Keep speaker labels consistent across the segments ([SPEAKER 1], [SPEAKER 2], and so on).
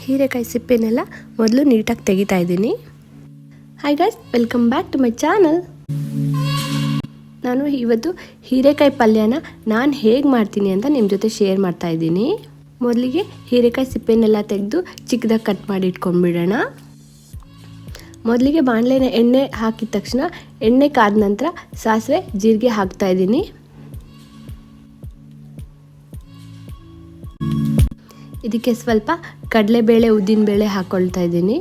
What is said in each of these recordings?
[SPEAKER 1] ಹೀರೆಕಾಯಿ ಸಿಪ್ಪೆನೆಲ್ಲ ಮೊದಲು ನೀಟಾಗಿ ತೆಗಿತಾ ಇದ್ದೀನಿ. Hi guys, welcome back to my channel. ನಾನು ಇವತ್ತು ಹೀರೆಕಾಯಿ ಪಲ್ಯನ ನಾನು ಹೇಗೆ ಮಾಡ್ತೀನಿ ಅಂತ ನಿಮ್ಮ ಜೊತೆ ಶೇರ್ ಮಾಡ್ತಾ ಇದ್ದೀನಿ. ಮೊದಲಿಗೆ ಹೀರೆಕಾಯಿ ಸಿಪ್ಪೆನೆಲ್ಲ ತೆಗೆದು ಚಿಕ್ಕದಾಗಿ ಕಟ್ ಮಾಡಿ ಇಟ್ಕೊಂಡ್ಬಿಡೋಣ. ಮೊದಲಿಗೆ ಬಾಣಲೆನ ಎಣ್ಣೆ ಹಾಕಿದ ತಕ್ಷಣ ಎಣ್ಣೆ ಕಾದ ನಂತರ ಸಾಸಿವೆ ಜೀರಿಗೆ ಹಾಕ್ತಾ ಇದ್ದೀನಿ. ಇದಕ್ಕೆ ಸ್ವಲ್ಪ ಕಡಲೆಬೇಳೆ ಉದ್ದಿನಬೇಳೆ ಹಾಕ್ಕೊಳ್ತಾ ಇದ್ದೀನಿ.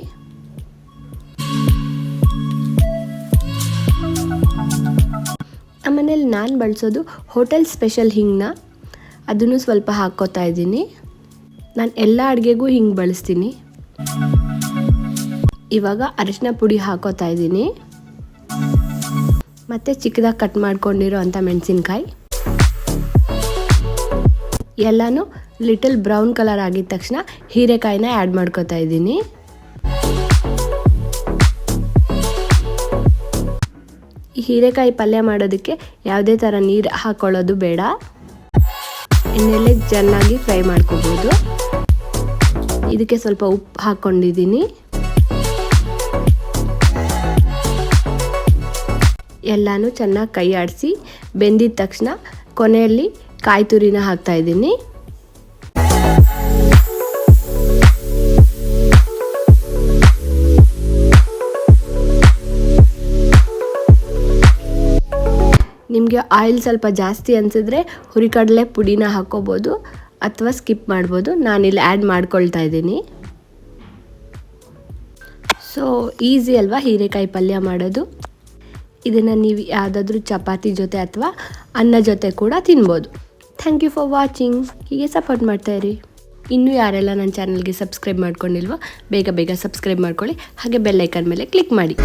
[SPEAKER 1] ನಮ್ಮನೇಲಿ ನಾನು ಬಳಸೋದು ಹೋಟೆಲ್ ಸ್ಪೆಷಲ್ ಹಿಂಗನ್ನ, ಅದನ್ನು ಸ್ವಲ್ಪ ಹಾಕ್ಕೋತಾ ಇದ್ದೀನಿ. ನಾನು ಎಲ್ಲ ಅಡುಗೆಗೂ ಹಿಂಗೆ ಬಳಸ್ತೀನಿ. ಇವಾಗ ಅರಿಶಿನ ಪುಡಿ ಹಾಕೋತಾ ಇದ್ದೀನಿ. ಮತ್ತು ಚಿಕ್ಕದಾಗಿ ಕಟ್ ಮಾಡ್ಕೊಂಡಿರೋ ಅಂಥ ಮೆಣಸಿನ್ಕಾಯಿ ಎಲ್ಲನೂ ಲಿಟಲ್ ಬ್ರೌನ್ ಕಲರ್ ಆಗಿದ ತಕ್ಷಣ ಹೀರೆಕಾಯಿನ ಆ್ಯಡ್ ಮಾಡ್ಕೋತಾ ಇದ್ದೀನಿ. ಈ ಹೀರೆಕಾಯಿ ಪಲ್ಯ ಮಾಡೋದಕ್ಕೆ ಯಾವುದೇ ಥರ ನೀರು ಹಾಕ್ಕೊಳ್ಳೋದು ಬೇಡ. ಎಣ್ಣೆಯಲ್ಲೇ ಚೆನ್ನಾಗಿ ಫ್ರೈ ಮಾಡ್ಕೋಬೋದು. ಇದಕ್ಕೆ ಸ್ವಲ್ಪ ಉಪ್ಪು ಹಾಕ್ಕೊಂಡಿದ್ದೀನಿ. ಎಲ್ಲನೂ ಚೆನ್ನಾಗಿ ಕೈ ಆಡಿಸಿ ಬೆಂದಿದ ತಕ್ಷಣ ಕೊನೆಯಲ್ಲಿ ಕಾಯಿ ತುರಿನ ಹಾಕ್ತಾ ಇದ್ದೀನಿ. ನಿಮಗೆ ಆಯಿಲ್ ಸ್ವಲ್ಪ ಜಾಸ್ತಿ ಅನಿಸಿದ್ರೆ ಹುರಿಕಡಲೆ ಪುಡಿನ ಹಾಕ್ಕೋಬೋದು ಅಥವಾ ಸ್ಕಿಪ್ ಮಾಡ್ಬೋದು. ನಾನಿಲ್ಲಿ ಆ್ಯಡ್ ಮಾಡ್ಕೊಳ್ತಾ ಇದ್ದೀನಿ. ಸೊ ಈಸಿ ಅಲ್ವಾ ಹೀರೆಕಾಯಿ ಪಲ್ಯ ಮಾಡೋದು. ಇದನ್ನು ನೀವು ಯಾವುದಾದ್ರೂ ಚಪಾತಿ ಜೊತೆ ಅಥವಾ ಅನ್ನ ಜೊತೆ ಕೂಡ ತಿನ್ಬೋದು. Thank you for watching. ಹೀಗೆ ಸಪೋರ್ಟ್ ಮಾಡ್ತಾಯಿರಿ. ಇನ್ನೂ ಯಾರೆಲ್ಲ ನನ್ನ ಚಾನಲ್ಗೆ ಸಬ್ಸ್ಕ್ರೈಬ್ ಮಾಡ್ಕೊಂಡಿಲ್ವೋ ಬೇಗ ಬೇಗ ಸಬ್ಸ್ಕ್ರೈಬ್ ಮಾಡ್ಕೊಳ್ಳಿ. ಹಾಗೆ ಬೆಲ್ ಐಕಾನ್ ಮೇಲೆ ಕ್ಲಿಕ್ ಮಾಡಿ.